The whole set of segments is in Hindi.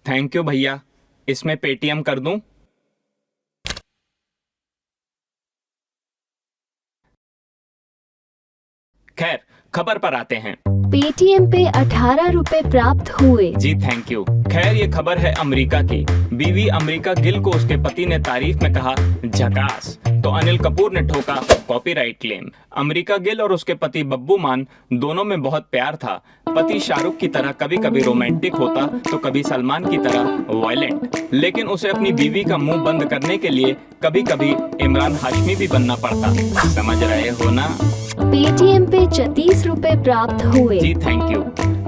थैंक यू भैया, इसमें पेटीएम कर दूं? खैर, खबर पर आते हैं। पेटीएम पे 18 रुपए प्राप्त हुए। जी थैंक यू। खैर, ये खबर है अमेरिका की। बीवी अमेरिका गिल को उसके पति ने तारीफ में कहा झकास, तो अनिल कपूर ने ठोका कॉपीराइट क्लेम। अमेरिका गिल और उसके पति बब्बू मान दोनों में बहुत प्यार था। पति शाहरुख की तरह कभी कभी रोमांटिक होता तो कभी सलमान की तरह वायलेंट, लेकिन उसे अपनी बीवी का मुंह बंद करने के लिए कभी कभी इमरान हाशमी भी बनना पड़ता। समझ रहे हो ना? पेटीएम पे 34 रुपए प्राप्त हुए। जी थैंक यू।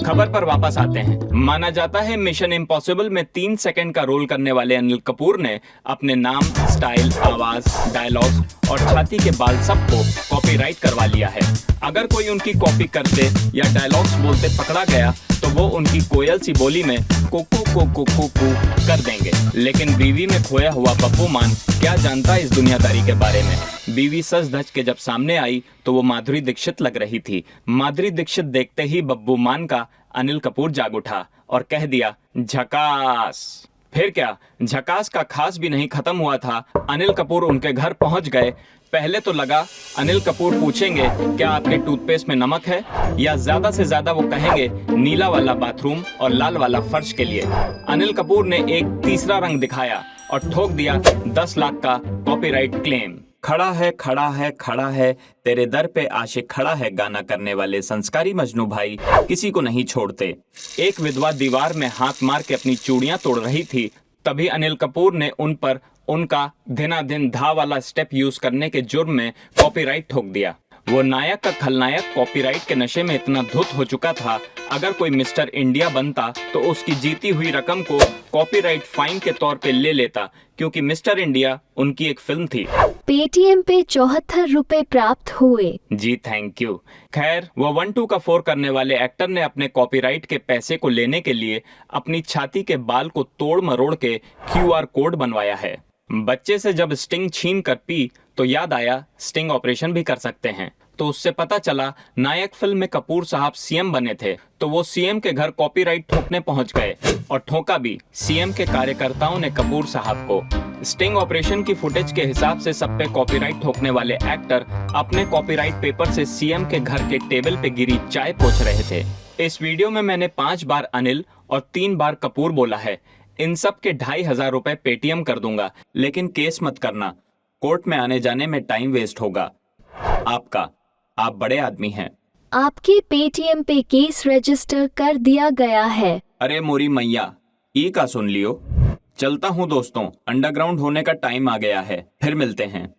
खबर पर वापस आते हैं। माना जाता है मिशन इम्पॉसिबल में 3 सेकंड का रोल करने वाले अनिल कपूर ने अपने नाम, स्टाइल, आवाज, डायलॉग्स और छाती के बाल सबको कॉपीराइट करवा लिया है। अगर कोई उनकी कॉपी करते या डायलॉग्स बोलते पकड़ा गया तो वो उनकी कोयल सी बोली में कोको को कर देंगे। लेकिन बीवी में खोया हुआ बब्बू मान क्या जानता इस दुनियादारी के बारे में। बीवी सज धज के जब सामने आई तो वो माधुरी दीक्षित लग रही थी। माधुरी दीक्षित देखते ही बब्बू मान का अनिल कपूर जाग उठा और कह दिया झकास। फिर क्या, झकास का खास भी नहीं खत्म हुआ था, अनिल कपूर उनके घर पहुंच गए। पहले तो लगा अनिल कपूर पूछेंगे क्या आपके टूथपेस्ट में नमक है, या ज्यादा से ज्यादा वो कहेंगे नीला वाला बाथरूम और लाल वाला फर्श के लिए। अनिल कपूर ने एक तीसरा रंग दिखाया और ठोक दिया 10 लाख का कॉपीराइट क्लेम। खड़ा है खड़ा है खड़ा है तेरे दर पे आशिक खड़ा है, गाना करने वाले संस्कारी मजनू भाई किसी को नहीं छोड़ते। एक विधवा दीवार में हाथ मार के अपनी चूड़ियां तोड़ रही थी, तभी अनिल कपूर ने उन पर उनका धिनाधिन धा वाला स्टेप यूज करने के जुर्म में कॉपीराइट ठोक दिया। वो नायक का खलनायक कॉपीराइट के नशे में इतना धुत हो चुका था, अगर कोई मिस्टर इंडिया बनता तो उसकी जीती हुई रकम को कॉपीराइट फाइन के तौर पे ले लेता, क्योंकि मिस्टर इंडिया उनकी एक फिल्म थी। पेटीएम पे 74 रुपए प्राप्त हुए। जी थैंक यू। खैर, वो 1-2 का 4 करने वाले एक्टर ने अपने कॉपीराइट के पैसे को लेने के लिए अपनी छाती के बाल को तोड़ मरोड़ के QR कोड बनवाया है। बच्चे से जब स्टिंग छीन कर पी तो याद आया स्टिंग ऑपरेशन भी कर सकते हैं, तो उससे पता चला नायक फिल्म में कपूर साहब सीएम बने थे, तो वो सीएम के घर कॉपीराइट ठोकने पहुंच गए और ठोका भी सीएम के कार्यकर्ताओं ने कपूर साहब को। स्टिंग ऑपरेशन की फुटेज के हिसाब से सब पे कॉपीराइट ठोकने वाले एक्टर अपने कॉपीराइट पेपर से सीएम के घर के टेबल पे गिरी चाय पोंछ रहे थे। इस वीडियो में मैंने 5 बार अनिल और 3 बार कपूर बोला है। इन सब के 2500 रुपए पेटीएम कर दूंगा, लेकिन केस मत करना, कोर्ट में आने जाने में टाइम वेस्ट होगा आपका, आप बड़े आदमी हैं। आपके पेटीएम पे केस रजिस्टर कर दिया गया है। अरे मोरी मैया, ई का सुन लियो। चलता हूँ दोस्तों, अंडरग्राउंड होने का टाइम आ गया है, फिर मिलते हैं।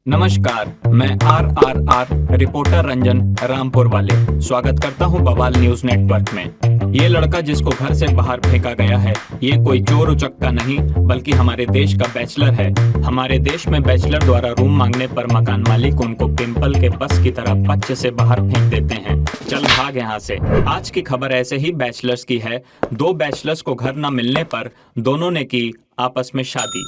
नमस्कार, मैं RRR रिपोर्टर रंजन रामपुर वाले स्वागत करता हूं बवाल न्यूज नेटवर्क में। ये लड़का जिसको घर से बाहर फेंका गया है, ये कोई चोर उचक्का नहीं बल्कि हमारे देश का बैचलर है। हमारे देश में बैचलर द्वारा रूम मांगने पर मकान मालिक उनको पिंपल के बस की तरह पच्चे से बाहर फेंक देते हैं। चल भाग यहाँ से। आज की खबर ऐसे ही बैचलर्स की है। 2 बैचलर्स को घर न मिलने पर दोनों ने की आपस में शादी।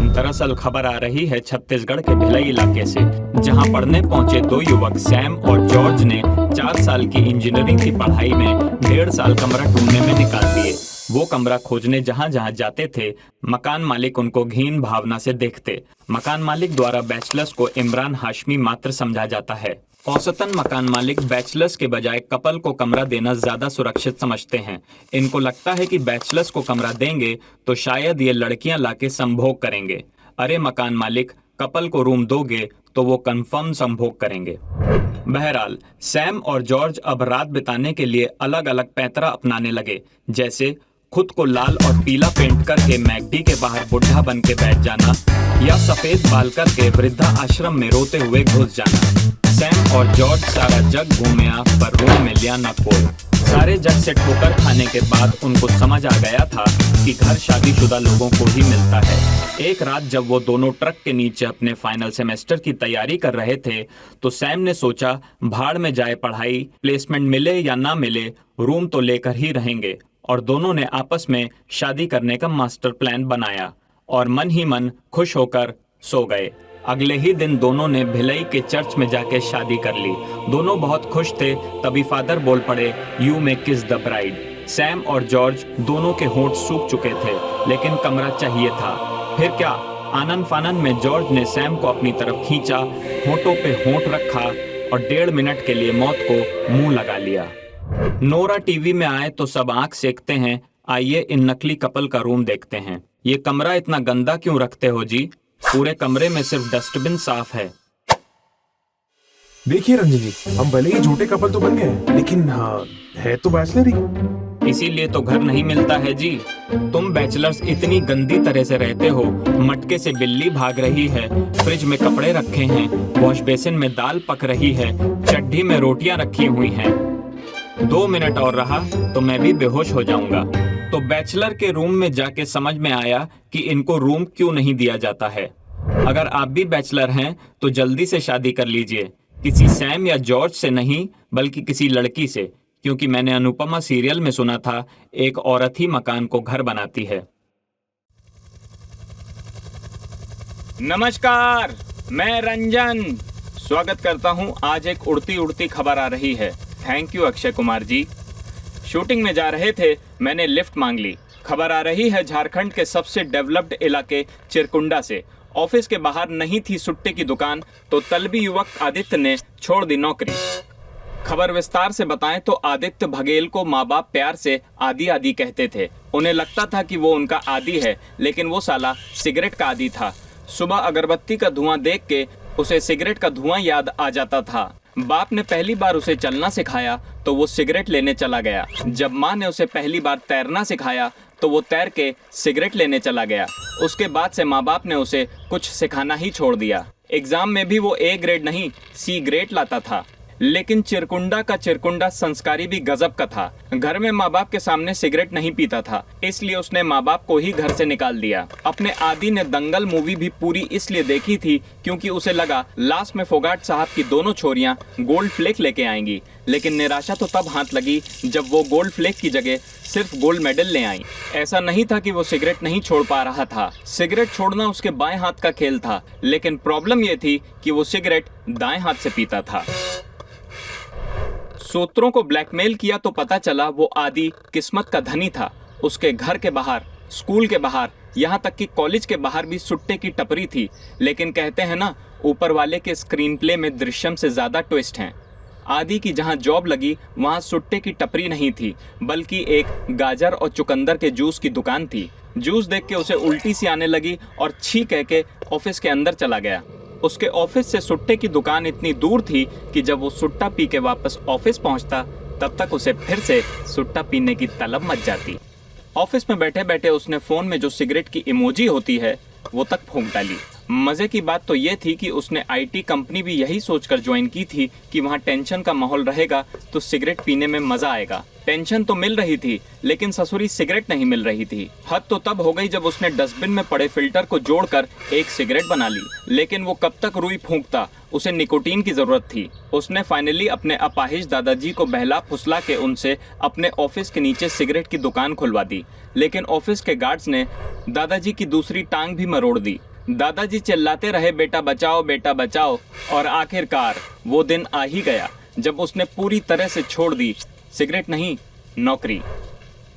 दरअसल खबर आ रही है छत्तीसगढ़ के भिलाई इलाके से, जहां पढ़ने पहुंचे 2 युवक सैम और जॉर्ज ने 4 साल की इंजीनियरिंग की पढ़ाई में 1.5 साल कमरा ढूंढने में निकाल दिए। वो कमरा खोजने जहां जहां जाते थे, मकान मालिक उनको घिन भावना से देखते। मकान मालिक द्वारा बैचलर्स को इमरान हाशमी मात्र समझा जाता है। औसतन मकान मालिक बैचलर्स के बजाय कपल को कमरा देना ज्यादा सुरक्षित समझते हैं। इनको लगता है कि बैचलर्स को कमरा देंगे तो शायद ये लड़कियां लाके संभोग करेंगे। अरे मकान मालिक, कपल को रूम दोगे तो वो कंफर्म संभोग करेंगे। बहरहाल सैम और जॉर्ज अब रात बिताने के लिए अलग अलग पैंतरा अपनाने लगे, जैसे खुद को लाल और पीला पेंट करके मैकडी के बाहर बुढ़ा बन के बैठ जाना, या सफेद बाल करके वृद्धा आश्रम में रोते हुए घुस जाना। सैम और जॉर्ज सारा जग घूमया पर रूम में लिया न कोई। सारे जग से ठोकर खाने के बाद उनको समझ आ गया था कि घर शादीशुदा लोगों को ही मिलता है। एक रात जब वो दोनों ट्रक के नीचे अपने फाइनल सेमेस्टर की तैयारी कर रहे थे, तो सैम ने सोचा भाड़ में जाए पढ़ाई, प्लेसमेंट मिले या ना मिले, रूम तो लेकर ही रहेंगे। और दोनों ने आपस में शादी करने का मास्टर प्लान बनाया और मन ही मन खुश होकर सो गए। अगले ही दिन दोनों ने भिलाई के चर्च में जाके शादी कर ली। दोनों बहुत खुश थे, तभी फादर बोल पड़े, यू मे किस द ब्राइड। सैम और जॉर्ज दोनों के होंठ सूख चुके थे, लेकिन कमरा चाहिए था। फिर क्या, आनन फानन में जॉर्ज ने सैम को अपनी तरफ खींचा, होंठों पे होंठ रखा और 1.5 मिनट के लिए मौत को मुंह लगा लिया। नोरा टीवी में आए तो सब आंख सेकते हैं। आइए इन नकली कपल का रूम देखते हैं। ये कमरा इतना गंदा क्यों रखते हो जी? पूरे कमरे में सिर्फ डस्टबिन साफ है। देखिए रंजन जी, हम भले ही झूठे कपल तो बन गए, लेकिन हाँ, है तो बैचलर ही। इसीलिए तो घर नहीं मिलता है जी। तुम बैचलर्स इतनी गंदी तरह से रहते हो। मटके से बिल्ली भाग रही है, फ्रिज में कपड़े रखे हैं, वॉश बेसिन में दाल पक रही है, चड्ढी में रोटियां रखी हुई हैं। 2 मिनट और रहा तो मैं भी बेहोश हो जाऊंगा। तो बैचलर के रूम में जाके समझ में आया कि इनको रूम क्यों नहीं दिया जाता है। अगर आप भी बैचलर हैं तो जल्दी से शादी कर लीजिए, किसी सैम या जॉर्ज से नहीं, बल्कि किसी लड़की से, क्योंकि मैंने अनुपमा सीरियल में सुना था एक औरत ही मकान को घर बनाती है। नमस्कार, मैं रंजन स्वागत करता हूं। आज एक उड़ती उड़ती खबर आ रही है। Thank you Akshay Kumar ji. Shooting में जा रहे थे, मैंने लिफ्ट मांग ली। खबर आ रही है झारखंड के सबसे डेवलप्ड इलाके चिरकुंडा से। ऑफिस के बाहर नहीं थी सुट्टे की दुकान तो तलबी युवक आदित्य ने छोड़ दी नौकरी। खबर विस्तार से बताएं तो आदित्य बघेल को माँ बाप प्यार से आदी आदी कहते थे। उन्हें लगता था कि वो उनका आदी है, लेकिन वो साला सिगरेट का आदी था। सुबह अगरबत्ती का धुआं देख के उसे सिगरेट का धुआं याद आ जाता था। बाप ने पहली बार उसे चलना सिखाया तो वो सिगरेट लेने चला गया। जब माँ ने उसे पहली बार तैरना सिखाया तो वो तैर के सिगरेट लेने चला गया। उसके बाद से माँ बाप ने उसे कुछ सिखाना ही छोड़ दिया। एग्जाम में भी वो A ग्रेड नहीं C ग्रेड लाता था। लेकिन चिरकुंडा का चिरकुंडा संस्कारी भी गजब का था। घर में माँ बाप के सामने सिगरेट नहीं पीता था, इसलिए उसने माँ बाप को ही घर से निकाल दिया। अपने आदी ने दंगल मूवी भी पूरी इसलिए देखी थी क्योंकि उसे लगा लास्ट में फोगाट साहब की दोनों छोरियां गोल्ड फ्लेक लेके आएंगी। लेकिन निराशा तो तब हाथ लगी जब वो गोल्ड फ्लेक की जगह सिर्फ गोल्ड मेडल ले आई। ऐसा नहीं था कि वो सिगरेट नहीं छोड़ पा रहा था, सिगरेट छोड़ना उसके बाएं हाथ का खेल था। लेकिन प्रॉब्लम ये थी कि वो सिगरेट दाएं हाथ से पीता था। सूत्रों को ब्लैकमेल किया तो पता चला वो आदि किस्मत का धनी था। उसके घर के बाहर, स्कूल के बाहर, यहाँ तक कि कॉलेज के बाहर भी सुट्टे की टपरी थी। लेकिन कहते हैं ना, ऊपर वाले के स्क्रीन प्ले में दृश्यम से ज्यादा ट्विस्ट हैं। आदि की जहाँ जॉब लगी वहाँ सुट्टे की टपरी नहीं थी, बल्कि एक गाजर और चुकंदर के जूस की दुकान थी। जूस देख के उसे उल्टी सी आने लगी और छी कह के ऑफिस के अंदर चला गया। उसके ऑफिस से सुट्टे की दुकान इतनी दूर थी कि जब वो सुट्टा पी के वापस ऑफिस पहुंचता तब तक उसे फिर से सुट्टा पीने की तलब मच जाती। ऑफिस में बैठे बैठे उसने फोन में जो सिगरेट की इमोजी होती है वो तक फूंक डाली। मजे की बात तो ये थी कि उसने IT कंपनी भी यही सोचकर ज्वाइन की थी कि वहाँ टेंशन का माहौल रहेगा तो सिगरेट पीने में मजा आएगा। टेंशन तो मिल रही थी, लेकिन ससुरी सिगरेट नहीं मिल रही थी। हद तो तब हो गई जब उसने डस्टबिन में पड़े फिल्टर को जोड़कर एक सिगरेट बना ली। लेकिन वो कब तक रुई फूंकता, उसे निकोटीन की जरूरत थी। उसने फाइनली अपने अपाहिज दादाजी को बहला फुसला के उनसे अपने ऑफिस के नीचे सिगरेट की दुकान खुलवा दी। लेकिन ऑफिस के गार्ड्स ने दादाजी की दूसरी टांग भी मरोड़ दी। दादाजी चिल्लाते रहे, बेटा बचाओ, बेटा बचाओ। और आखिरकार वो दिन आ ही गया जब उसने पूरी तरह से छोड़ दी सिगरेट नहीं, नौकरी।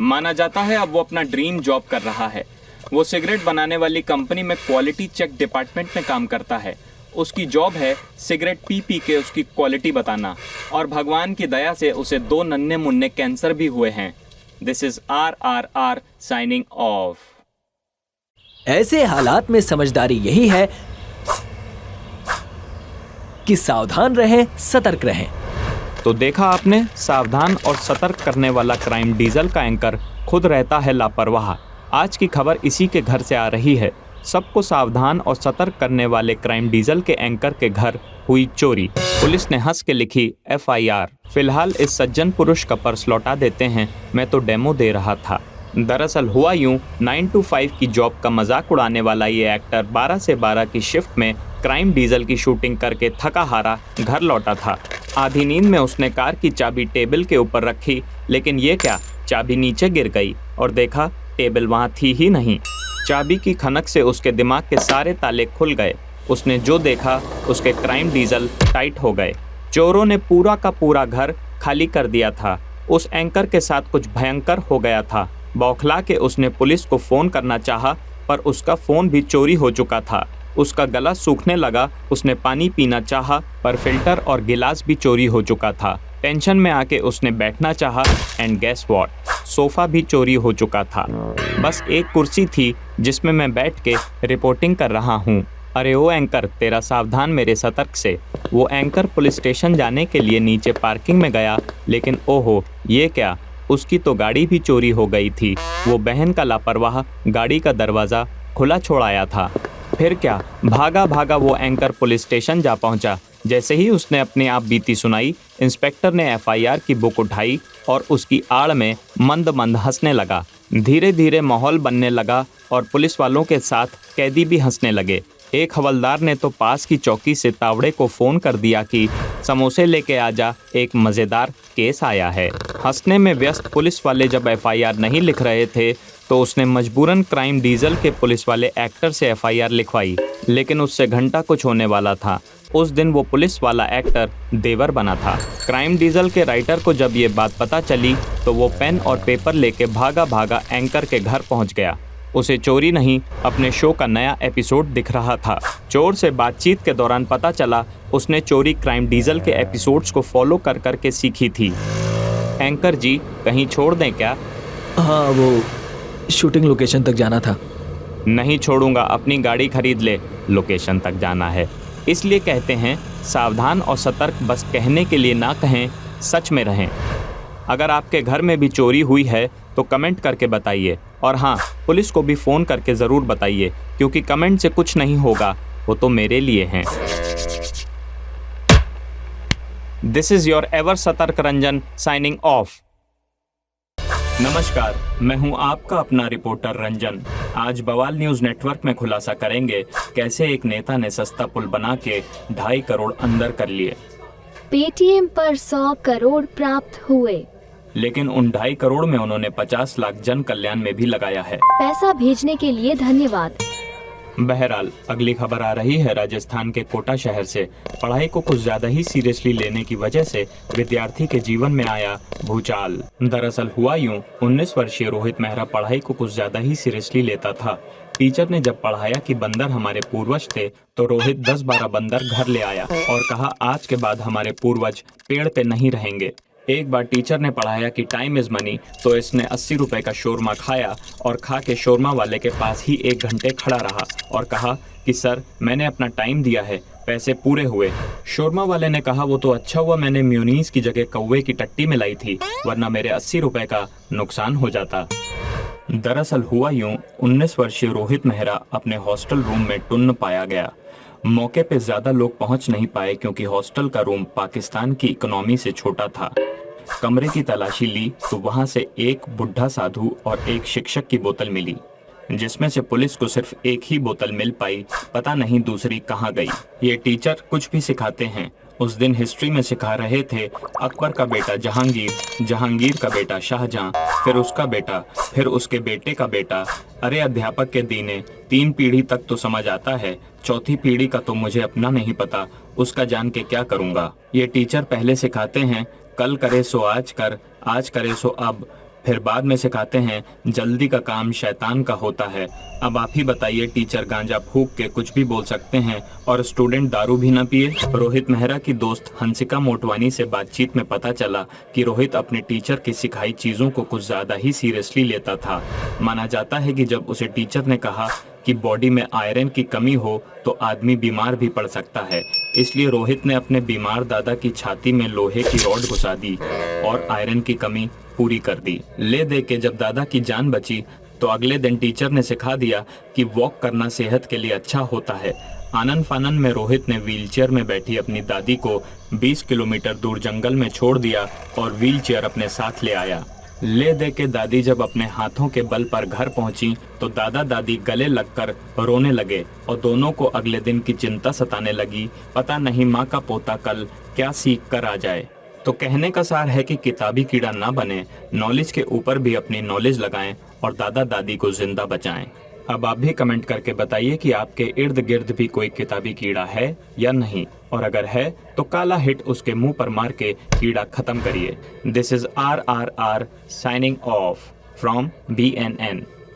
माना जाता है अब वो अपना ड्रीम जॉब कर रहा है। वो सिगरेट बनाने वाली कंपनी में क्वालिटी चेक डिपार्टमेंट में काम करता है। उसकी जॉब है सिगरेट पी पी के उसकी क्वालिटी बताना। और भगवान की दया से उसे 2 नन्हे मुन्ने कैंसर भी हुए हैं। This is RRR signing off. ऐसे हालात में समझदारी यही है कि सावधान रहें, सतर्क रहें। तो देखा आपने, सावधान और सतर्क करने वाला क्राइम डीजल का एंकर खुद रहता है लापरवाह। आज की खबर इसी के घर से आ रही है। सबको सावधान और सतर्क करने वाले क्राइम डीजल के एंकर के घर हुई चोरी। पुलिस ने हंस के लिखी FIR। फिलहाल इस सज्जन पुरुष का पर्स लौटा देते हैं, मैं तो डेमो दे रहा था। दरअसल हुआ यूं, 9 to 5 की जॉब का मजाक उड़ाने वाला ये एक्टर 12 से 12 की शिफ्ट में क्राइम डीजल की शूटिंग करके थका हारा घर लौटा था। आधी नींद में उसने कार की चाबी टेबल के ऊपर रखी, लेकिन ये क्या, चाबी नीचे गिर गई और देखा टेबल वहाँ थी ही नहीं। चाबी की खनक से उसके दिमाग के सारे ताले खुल गए। उसने जो देखा उसके क्राइम डीजल टाइट हो गए। चोरों ने पूरा का पूरा घर खाली कर दिया था। उस एंकर के साथ कुछ भयंकर हो गया था। बौखला के उसने पुलिस को फ़ोन करना चाहा, पर उसका फ़ोन भी चोरी हो चुका था। उसका गला सूखने लगा। उसने पानी पीना चाहा, पर फिल्टर और गिलास भी चोरी हो चुका था। टेंशन में आके उसने बैठना चाहा, एंड गेस व्हाट, सोफ़ा भी चोरी हो चुका था। बस एक कुर्सी थी जिसमें मैं बैठ के रिपोर्टिंग कर रहा हूँ। अरे ओ एंकर, तेरा सावधान मेरे सतर्क से। वो एंकर पुलिस स्टेशन जाने के लिए नीचे पार्किंग में गया, लेकिन ओहो, ये क्या, उसकी तो गाड़ी भी चोरी हो गई थी। वो बहन का लापरवाह गाड़ी का दरवाज़ा खुला छोड़ आया था। फिर क्या, भागा भागा वो एंकर पुलिस स्टेशन जा पहुंचा। जैसे ही उसने अपनी आप बीती सुनाई, इंस्पेक्टर ने एफआईआर की बुक उठाई और उसकी आड़ में मंद मंद हंसने लगा। धीरे धीरे माहौल बनने लगा और पुलिस वालों के साथ कैदी भी हंसने लगे। एक हवलदार ने तो पास की चौकी से तावड़े को फ़ोन कर दिया कि समोसे लेके आजा, एक मज़ेदार केस आया है। हंसने में व्यस्त पुलिस वाले जब एफआईआर नहीं लिख रहे थे तो उसने मजबूरन क्राइम डीजल के पुलिस वाले एक्टर से एफआईआर लिखवाई, लेकिन उससे घंटा कुछ होने वाला था। उस दिन वो पुलिस वाला एक्टर देवर बना था। क्राइम डीजल के राइटर को जब ये बात पता चली तो वो पेन और पेपर लेके भागा भागा एंकर के घर पहुंच गया। उसे चोरी नहीं, अपने शो का नया एपिसोड दिख रहा था। चोर से बातचीत के दौरान पता चला उसने चोरी क्राइम डीजल के एपिसोड्स को फॉलो कर कर के सीखी थी। एंकर जी, कहीं छोड़ दें क्या? हाँ, वो शूटिंग लोकेशन तक जाना था। नहीं छोड़ूंगा, अपनी गाड़ी खरीद ले, लोकेशन तक जाना है। इसलिए कहते हैं, सावधान और सतर्क बस कहने के लिए ना कहें, सच में रहें। अगर आपके घर में भी चोरी हुई है तो कमेंट करके बताइए, और हाँ, पुलिस को भी फ़ोन करके ज़रूर बताइए, क्योंकि कमेंट से कुछ नहीं होगा, वो तो मेरे लिए हैं। दिस इज़ योर एवर सतर्क रंजन साइनिंग ऑफ। नमस्कार, मैं हूं आपका अपना रिपोर्टर रंजन। आज बवाल न्यूज़ नेटवर्क में खुलासा करेंगे कैसे एक नेता ने सस्ता पुल बना के 2.5 करोड़ अंदर कर लिए। पेटीएम पर 100 करोड़ प्राप्त हुए, लेकिन उन 2.5 करोड़ में उन्होंने 50 लाख जन कल्याण में भी लगाया है। पैसा भेजने के लिए धन्यवाद। बहरहाल, अगली खबर आ रही है राजस्थान के कोटा शहर से। पढ़ाई को कुछ ज्यादा ही सीरियसली लेने की वजह से विद्यार्थी के जीवन में आया भूचाल। दरअसल हुआ यूं, 19 वर्षीय रोहित मेहरा पढ़ाई को कुछ ज्यादा ही सीरियसली लेता था। टीचर ने जब पढ़ाया कि बंदर हमारे पूर्वज थे, तो रोहित 10-12 बंदर घर ले आया और कहा आज के बाद हमारे पूर्वज पेड़ पे नहीं रहेंगे। एक बार टीचर ने पढ़ाया कि टाइम इज मनी, तो इसने 80 रुपए का शोरमा खाया और खा के शोरमा वाले के पास ही 1 घंटे खड़ा रहा और कहा कि सर, मैंने अपना टाइम दिया है, पैसे पूरे हुए। शोरमा वाले ने कहा वो तो अच्छा हुआ मैंने म्योनीस की जगह कौवे की टट्टी मिलाई थी, वरना मेरे 80 रुपए का नुकसान हो जाता। दरअसल हुआ यूं, 19 वर्षीय रोहित मेहरा अपने हॉस्टल रूम में टुन्न पाया गया। मौके पे ज्यादा लोग पहुंच नहीं पाए क्योंकि हॉस्टल का रूम पाकिस्तान की इकोनॉमी से छोटा था। कमरे की तलाशी ली तो वहां से एक बुढ़ा साधु और एक शिक्षक की बोतल मिली, जिसमें से पुलिस को सिर्फ एक ही बोतल मिल पाई, पता नहीं दूसरी कहां गई। ये टीचर कुछ भी सिखाते हैं। उस दिन हिस्ट्री में सिखा रहे थे अकबर का बेटा जहांगीर, जहांगीर का बेटा शाहजहां, फिर उसका बेटा, फिर उसके बेटे का बेटा। अरे अध्यापक के दीने, 3 पीढ़ी तक तो समझ आता है, 4थी पीढ़ी का तो मुझे अपना नहीं पता, उसका जान के क्या करूंगा। ये टीचर पहले सिखाते हैं कल करे सो आज कर, आज करे सो अब, फिर बाद में सिखाते हैं जल्दी का काम शैतान का होता है। अब आप ही बताइए, टीचर गांजा फूंक के कुछ भी बोल सकते हैं और स्टूडेंट दारू भी न पिए। रोहित मेहरा की दोस्त हंसिका मोटवानी से बातचीत में पता चला कि रोहित अपने टीचर की सिखाई चीज़ों को कुछ ज़्यादा ही सीरियसली लेता था। माना जाता है कि जब उसे टीचर ने कहा कि बॉडी में आयरन की कमी हो तो आदमी बीमार भी पड़ सकता है, इसलिए रोहित ने अपने बीमार दादा की छाती में लोहे की रॉड घुसा दी और आयरन की कमी पूरी कर दी। ले दे के जब दादा की जान बची तो अगले दिन टीचर ने सिखा दिया कि वॉक करना सेहत के लिए अच्छा होता है। आनन फानन में रोहित ने व्हीलचेयर में बैठी अपनी दादी को 20 किलोमीटर दूर जंगल में छोड़ दिया और व्हीलचेयर अपने साथ ले आया। ले दे के दादी जब अपने हाथों के बल पर घर पहुंची तो दादा दादी गले लगकर रोने लगे और दोनों को अगले दिन की चिंता सताने लगी, पता नहीं माँ का पोता कल क्या सीख कर आ जाए। तो कहने का सार है कि किताबी कीड़ा ना बने, नॉलेज के ऊपर भी अपनी नॉलेज लगाएं और दादा दादी को जिंदा बचाएं। अब आप भी कमेंट करके बताइए कि आपके इर्द गिर्द भी कोई किताबी कीड़ा है या नहीं, और अगर है तो काला हिट उसके मुंह पर मार के कीड़ा खत्म करिए। This is RRR signing off from BNN।